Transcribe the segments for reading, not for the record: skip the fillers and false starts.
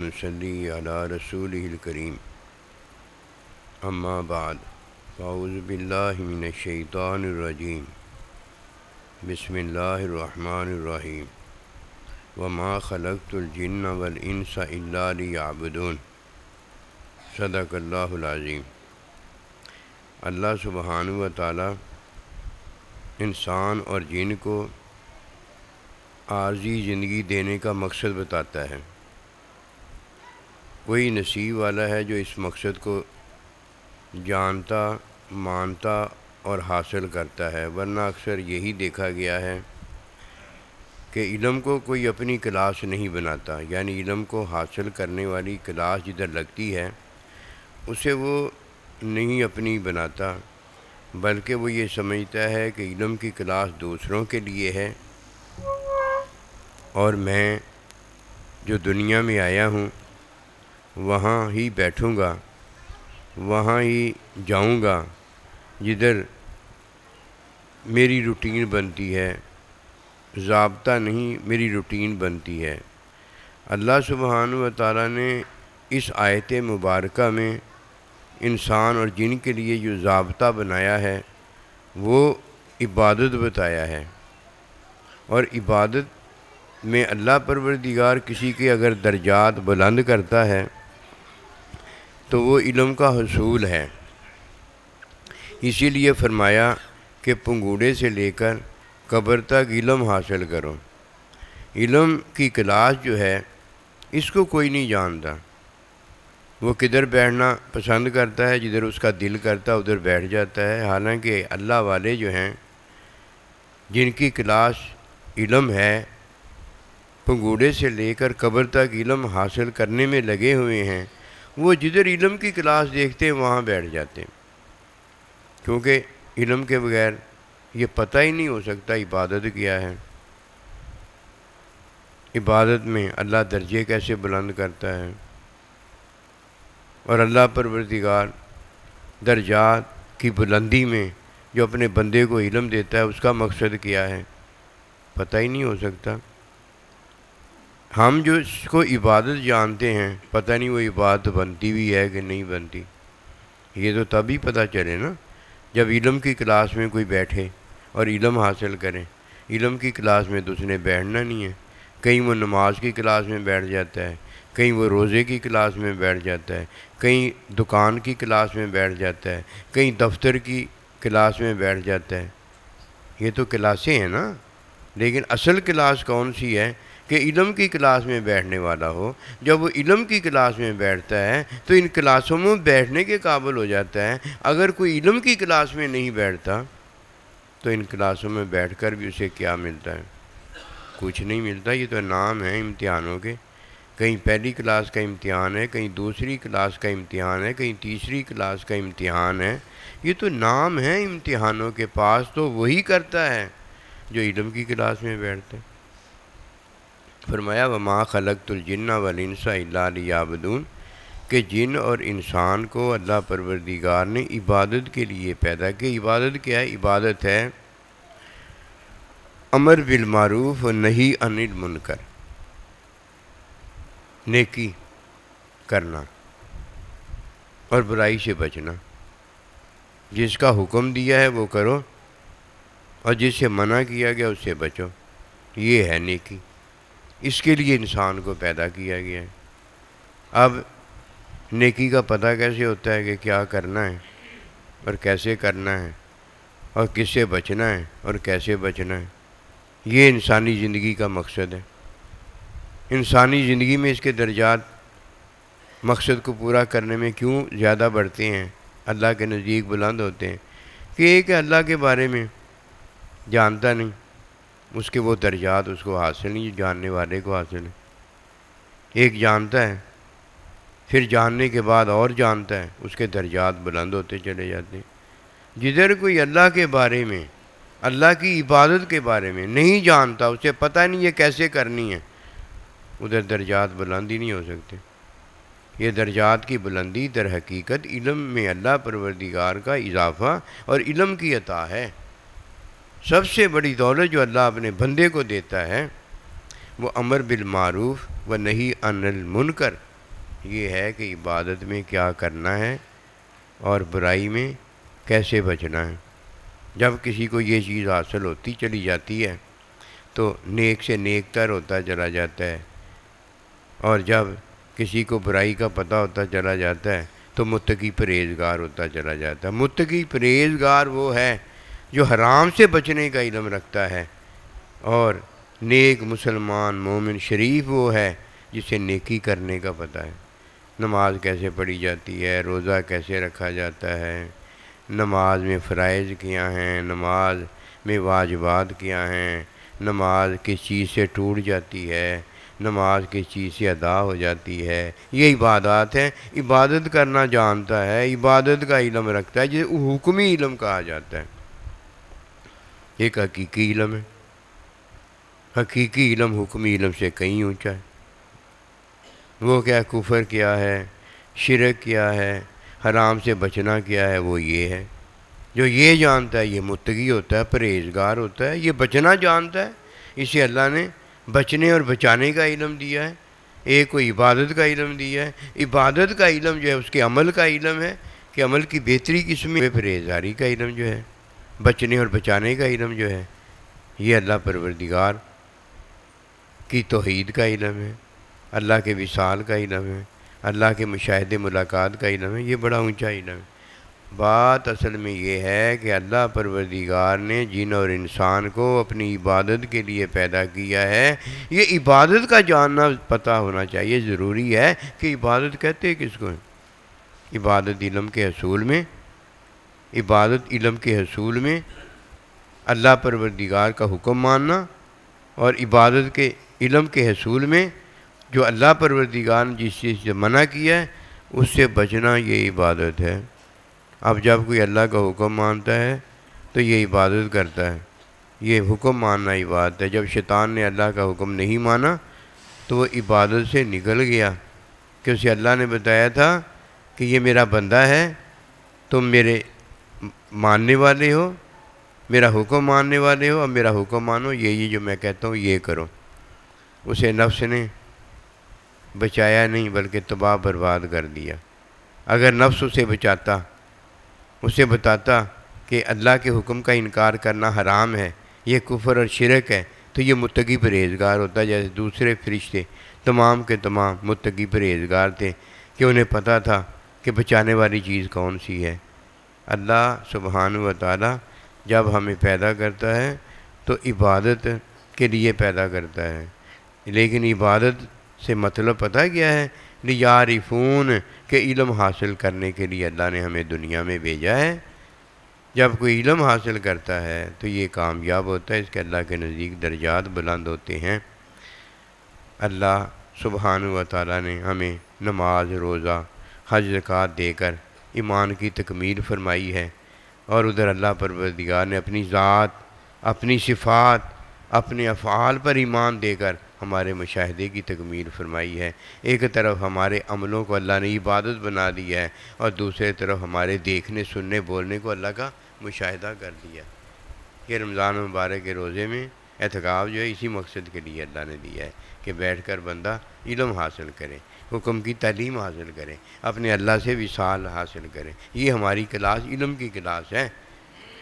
نصلی علی رسولہ الکریم اما بعد اعوذ باللہ من الشیطان الرجیم بسم اللہ الرحمن الرحیم وما خلقت الجن والانس الا لیعبدون صدق اللہ العظیم۔ اللہ سبحانہ و تعالی انسان اور جن کو عارضی زندگی دینے کا مقصد بتاتا ہے۔ کوئی نصیب والا ہے جو اس مقصد کو جانتا، مانتا اور حاصل کرتا ہے، ورنہ اکثر یہی دیکھا گیا ہے کہ علم کو کوئی اپنی کلاس نہیں بناتا، یعنی علم کو حاصل کرنے والی کلاس جدھر لگتی ہے اسے وہ نہیں اپنی بناتا، بلکہ وہ یہ سمجھتا ہے کہ علم کی کلاس دوسروں کے لیے ہے اور میں جو دنیا میں آیا ہوں وہاں ہی بیٹھوں گا، وہاں ہی جاؤں گا جدھر میری روٹین بنتی ہے، ضابطہ نہیں میری روٹین بنتی ہے۔ اللہ سبحانہ و تعالیٰ نے اس آیت مبارکہ میں انسان اور جن کے لیے جو ضابطہ بنایا ہے وہ عبادت بتایا ہے، اور عبادت میں اللہ پروردگار کسی کے اگر درجات بلند کرتا ہے تو وہ علم کا حصول ہے۔ اسی لیے فرمایا کہ پنگوڑے سے لے کر قبر تک علم حاصل کرو۔ علم کی کلاس جو ہے اس کو کوئی نہیں جانتا، وہ کدھر بیٹھنا پسند کرتا ہے، جدھر اس کا دل کرتا ہے ادھر بیٹھ جاتا ہے، حالانکہ اللہ والے جو ہیں جن کی کلاس علم ہے، پنگوڑے سے لے کر قبر تک علم حاصل کرنے میں لگے ہوئے ہیں، وہ جدھر علم کی کلاس دیکھتے ہیں وہاں بیٹھ جاتے ہیں، کیونکہ علم کے بغیر یہ پتہ ہی نہیں ہو سکتا عبادت کیا ہے، عبادت میں اللہ درجے کیسے بلند کرتا ہے، اور اللہ پروردگار درجات کی بلندی میں جو اپنے بندے کو علم دیتا ہے اس کا مقصد کیا ہے، پتہ ہی نہیں ہو سکتا۔ ہم جو اس کو عبادت جانتے ہیں پتہ نہیں وہ عبادت بنتی بھی ہے کہ نہیں بنتی، یہ تو تبھی پتہ چلے نا جب علم کی کلاس میں کوئی بیٹھے اور علم حاصل کرے۔ علم کی کلاس میں تو اس نے بیٹھنا نہیں ہے، کہیں وہ نماز کی کلاس میں بیٹھ جاتا ہے، کہیں وہ روزے کی کلاس میں بیٹھ جاتا ہے، کہیں دکان کی کلاس میں بیٹھ جاتا ہے، کہیں دفتر کی کلاس میں بیٹھ جاتا ہے۔ یہ تو کلاسیں ہیں نا، لیکن اصل کلاس کون سی ہے کہ علم کی کلاس میں بیٹھنے والا ہو۔ جب وہ علم کی کلاس میں بیٹھتا ہے تو ان کلاسوں میں بیٹھنے کے قابل ہو جاتا ہے۔ اگر کوئی علم کی کلاس میں نہیں بیٹھتا تو ان کلاسوں میں بیٹھ کر بھی اسے کیا ملتا ہے؟ کچھ نہیں ملتا۔ یہ تو نام ہے امتحانوں کے، کہیں پہلی کلاس کا امتحان ہے، کہیں دوسری کلاس کا امتحان ہے، کہیں تیسری کلاس کا امتحان ہے۔ یہ تو نام ہے امتحانوں کے، پاس تو وہی کرتا ہے جو علم کی کلاس میں بیٹھتا ہے۔ فرمایا وما خلقت الجن والانس الا لیعبدون، کہ جن اور انسان کو اللہ پروردگار نے عبادت کے لیے پیدا کیا۔ عبادت کیا ہے؟ عبادت ہے امر بالمعروف و نہی عن المنکر، نیکی کرنا اور برائی سے بچنا۔ جس کا حکم دیا ہے وہ کرو اور جس سے منع کیا گیا اس سے بچو، یہ ہے نیکی۔ اس کے لیے انسان کو پیدا کیا گیا ہے۔ اب نیکی کا پتہ کیسے ہوتا ہے کہ کیا کرنا ہے اور کیسے کرنا ہے اور کس سے بچنا ہے اور کیسے بچنا ہے؟ یہ انسانی زندگی کا مقصد ہے۔ انسانی زندگی میں اس کے درجات مقصد کو پورا کرنے میں کیوں زیادہ بڑھتے ہیں، اللہ کے نزدیک بلند ہوتے ہیں؟ کہ ایک اللہ کے بارے میں جانتا نہیں، اس کے وہ درجات اس کو حاصل نہیں جو جاننے والے کو حاصل ہیں۔ ایک جانتا ہے، پھر جاننے کے بعد اور جانتا ہے، اس کے درجات بلند ہوتے چلے جاتے ہیں۔ جدھر کوئی اللہ کے بارے میں، اللہ کی عبادت کے بارے میں نہیں جانتا، اسے پتہ نہیں یہ کیسے کرنی ہے، ادھر درجات بلند ہی نہیں ہو سکتے۔ یہ درجات کی بلندی در حقیقت علم میں اللہ پروردگار کا اضافہ اور علم کی عطا ہے۔ سب سے بڑی دولت جو اللہ اپنے بندے کو دیتا ہے وہ امر بالمعروف و نہی عن المنکر یہ ہے کہ عبادت میں کیا کرنا ہے اور برائی میں کیسے بچنا ہے۔ جب کسی کو یہ چیز حاصل ہوتی چلی جاتی ہے تو نیک سے نیک تر ہوتا چلا جاتا ہے، اور جب کسی کو برائی کا پتہ ہوتا چلا جاتا ہے تو متقی پرہیزگار ہوتا چلا جاتا ہے۔ متقی پرہیزگار وہ ہے جو حرام سے بچنے کا علم رکھتا ہے، اور نیک مسلمان مومن شریف وہ ہے جسے نیکی کرنے کا پتہ ہے۔ نماز کیسے پڑھی جاتی ہے، روزہ کیسے رکھا جاتا ہے، نماز میں فرائض کیا ہیں، نماز میں واجبات کیا ہیں، نماز کس چیز سے ٹوٹ جاتی ہے، نماز کس چیز سے ادا ہو جاتی ہے، یہ عبادات ہیں۔ عبادت کرنا جانتا ہے، عبادت کا علم رکھتا ہے، جسے حکمی علم کہا جاتا ہے۔ ایک حقیقی علم ہے، حقیقی علم حکمی علم سے کہیں اونچا ہے۔ وہ کیا کفر کیا ہے، شرک کیا ہے، حرام سے بچنا کیا ہے، وہ یہ ہے۔ جو یہ جانتا ہے یہ متقی ہوتا ہے، پرہیزگار ہوتا ہے، یہ بچنا جانتا ہے، اسے اللہ نے بچنے اور بچانے کا علم دیا ہے۔ ایک کو عبادت کا علم دیا ہے، عبادت کا علم جو ہے اس کے عمل کا علم ہے کہ عمل کی بہتری کس میں، پرہیزگاری کا علم جو ہے، بچنے اور بچانے کا علم جو ہے، یہ اللہ پروردگار کی توحید کا علم ہے، اللہ کے وصال کا علم ہے، اللہ کے مشاہدے ملاقات کا علم ہے۔ یہ بڑا اونچا علم ہے۔ بات اصل میں یہ ہے کہ اللہ پروردگار نے جن اور انسان کو اپنی عبادت کے لیے پیدا کیا ہے، یہ عبادت کا جاننا پتہ ہونا چاہیے، ضروری ہے کہ عبادت کہتے کس کو ہیں۔ عبادت علم کے حصول میں، عبادت علم کے حصول میں اللہ پروردگار کا حکم ماننا، اور عبادت کے علم کے حصول میں جو اللہ پروردگار نے جس چیز سے منع کیا ہے اس سے بچنا، یہ عبادت ہے۔ اب جب کوئی اللہ کا حکم مانتا ہے تو یہ عبادت کرتا ہے، یہ حکم ماننا عبادت ہے۔ جب شیطان نے اللہ کا حکم نہیں مانا تو وہ عبادت سے نکل گیا، کہ اسے اللہ نے بتایا تھا کہ یہ میرا بندہ ہے، تم میرے ماننے والے ہو، میرا حکم ماننے والے ہو، اب میرا حکم مانو، یہ جو میں کہتا ہوں یہ کرو۔ اسے نفس نے بچایا نہیں بلکہ تباہ برباد کر دیا۔ اگر نفس اسے بچاتا، اسے بتاتا کہ اللہ کے حکم کا انکار کرنا حرام ہے، یہ کفر اور شرک ہے، تو یہ متقی پرہیزگار ہوتا، جیسے دوسرے فرشتے تمام کے تمام متقی پرہیزگار تھے کہ انہیں پتہ تھا کہ بچانے والی چیز کون سی ہے۔ اللہ سبحانہ و تعالی جب ہمیں پیدا کرتا ہے تو عبادت کے لیے پیدا کرتا ہے، لیکن عبادت سے مطلب پتہ کیا ہے؟ لیعرفون، کہ علم حاصل کرنے کے لیے اللہ نے ہمیں دنیا میں بھیجا ہے۔ جب کوئی علم حاصل کرتا ہے تو یہ کامیاب ہوتا ہے، اس کے اللہ کے نزدیک درجات بلند ہوتے ہیں۔ اللہ سبحانہ و تعالیٰ نے ہمیں نماز، روزہ، حج، زکوٰۃ دے کر ایمان کی تکمیل فرمائی ہے، اور ادھر اللہ پروردگار نے اپنی ذات، اپنی صفات، اپنے افعال پر ایمان دے کر ہمارے مشاہدے کی تکمیل فرمائی ہے۔ ایک طرف ہمارے عملوں کو اللہ نے عبادت بنا دیا ہے، اور دوسرے طرف ہمارے دیکھنے، سننے، بولنے کو اللہ کا مشاہدہ کر دیا۔ یہ رمضان مبارک کے روزے میں اعتکاف جو ہے اسی مقصد کے لیے اللہ نے دیا ہے کہ بیٹھ کر بندہ علم حاصل کرے، حکم کی تعلیم حاصل کرے، اپنے اللہ سے وصال حاصل کرے۔ یہ ہماری کلاس علم کی کلاس ہے۔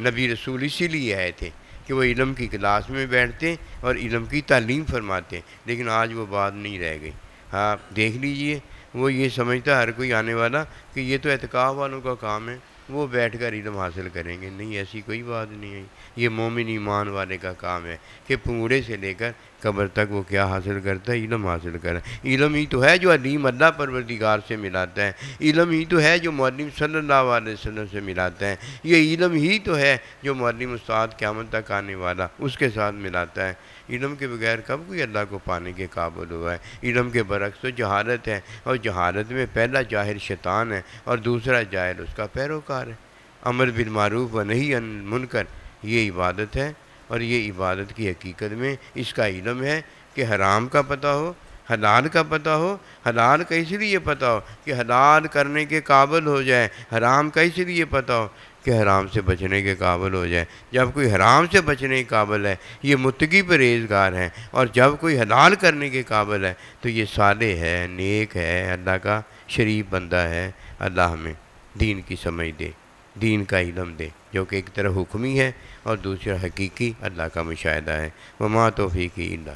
نبی رسول اسی لیے آئے تھے کہ وہ علم کی کلاس میں بیٹھتے اور علم کی تعلیم فرماتے، لیکن آج وہ بات نہیں رہ گئی۔ ہاں دیکھ لیجئے، وہ یہ سمجھتا ہر کوئی آنے والا کہ یہ تو اعتکاف والوں کا کام ہے، وہ بیٹھ کر علم حاصل کریں گے۔ نہیں، ایسی کوئی بات نہیں ہے۔ یہ مومن ایمان والے کا کام ہے کہ پنگڑے سے لے کر قبر تک وہ کیا حاصل کرتا ہے؟ علم حاصل کرتا ہے۔ علم ہی تو ہے جو علیم اللہ پروردگار سے ملاتا ہے، علم ہی تو ہے جو معلم صلی اللہ علیہ وسلم سے ملاتا ہے، یہ علم ہی تو ہے جو معلم استاد قیامت تک آنے والا اس کے ساتھ ملاتا ہے۔ علم کے بغیر کب کوئی اللہ کو پانے کے قابل ہوا ہے؟ علم کے برعکس تو جہالت ہے، اور جہالت میں پہلا جاہل شیطان ہے اور دوسرا جاہل اس کا پیروکار ہے۔ امر بالمعروف و نہی عن المنکر، یہ عبادت ہے، اور یہ عبادت کی حقیقت میں اس کا علم ہے کہ حرام کا پتہ ہو، حلال کا پتہ ہو۔ حلال کا اس لیے پتہ ہو کہ حلال کرنے کے قابل ہو جائے، حرام کا اس لیے پتہ ہو کہ حرام سے بچنے کے قابل ہو جائے۔ جب کوئی حرام سے بچنے کے قابل ہے یہ متقی پرہیزگار ہیں، اور جب کوئی حلال کرنے کے قابل ہے تو یہ صالح ہے، نیک ہے، اللہ کا شریف بندہ ہے۔ اللہ ہمیں دین کی سمجھ دے، دین کا علم دے، جو کہ ایک طرف حکمی ہے اور دوسرا حقیقی اللہ کا مشاہدہ ہے۔ وما توفیقی الا